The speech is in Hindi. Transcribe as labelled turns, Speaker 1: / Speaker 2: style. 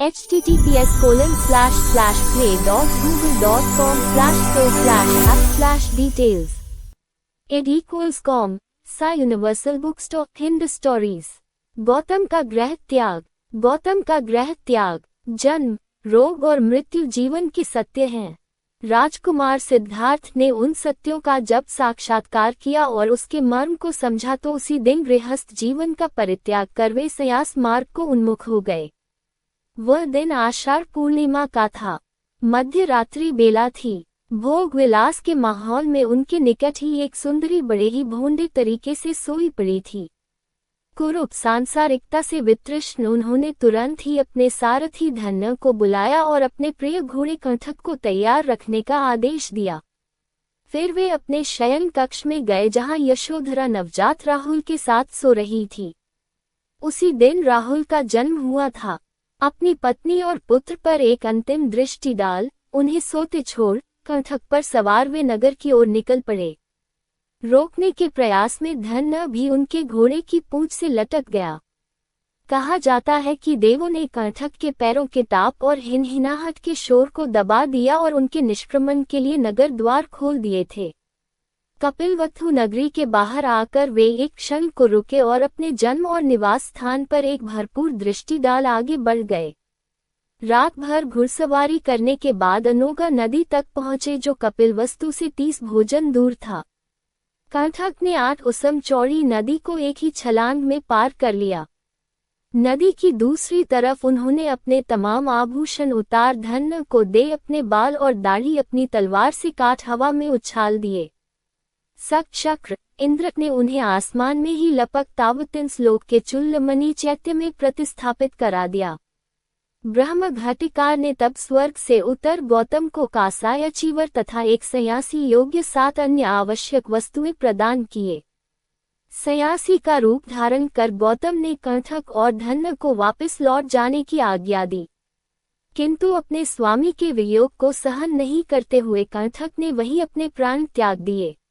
Speaker 1: https://play.google.com/store/app/details ed=com सा universal book stock Hind stories. Gautam का ग्रह त्याग, जन्म, रोग और मृत्यु जीवन के सत्य हैं। राजकुमार सिद्धार्थ ने उन सत्यों का जब साक्षात्कार किया और उसके मर्म को समझा तो उसी दिन गृहस्थ जीवन का परित्याग कर वे संन्यास मार्ग को उन्मुख हो गए। वह दिन आषाढ़ पूर्णिमा का था। मध्य रात्रि बेला थी। भोग विलास के माहौल में उनके निकट ही एक सुंदरी बड़े ही भोंदे तरीके से सोई पड़ी थी। कुरूप सांसारिकता से वितृष्ण उन्होंने तुरंत ही अपने सारथी धन्य को बुलाया और अपने प्रिय घोड़े कंठक को तैयार रखने का आदेश दिया। फिर वे अपने शयन कक्ष में गए जहां यशोधरा नवजात राहुल के साथ सो रही थी। उसी दिन राहुल का जन्म हुआ था। अपनी पत्नी और पुत्र पर एक अंतिम दृष्टि डाल उन्हें सोते छोड़ कंठक पर सवार वे नगर की ओर निकल पड़े। रोकने के प्रयास में धन्य भी उनके घोड़े की पूंछ से लटक गया। कहा जाता है कि देवों ने कंठक के पैरों के ताप और हिनहिनाहट के शोर को दबा दिया और उनके निष्क्रमण के लिए नगर द्वार खोल दिए थे। कपिलवस्तु नगरी के बाहर आकर वे एक क्षण को रुके और अपने जन्म और निवास स्थान पर एक भरपूर दृष्टि डाल आगे बढ़ गए। रात भर घुड़सवारी करने के बाद अनोगा नदी तक पहुंचे जो कपिलवस्तु से 30 भोजन दूर था। कंठक ने 8 उसम चौड़ी नदी को एक ही छलांग में पार कर लिया। नदी की दूसरी तरफ उन्होंने अपने तमाम आभूषण उतार धन्य को दे अपने बाल और दाढ़ी अपनी तलवार से काट हवा में उछाल दिए। चक्र इंद्र ने उन्हें आसमान में ही लपक तावतिंस लोक के चुल्लमणि चैत्य में प्रतिस्थापित करा दिया। ब्रह्म घटिकार ने तब स्वर्ग से उतर गौतम को कासाय चीवर तथा एक संन्यासी योग्य 7 अन्य आवश्यक वस्तुएं प्रदान किए। संन्यासी का रूप धारण कर गौतम ने कंठक और धन्य को वापस लौट जाने की आज्ञा दी, किंतु अपने स्वामी के वियोग को सहन नहीं करते हुए कंठक ने वहीं अपने प्राण त्याग दिए।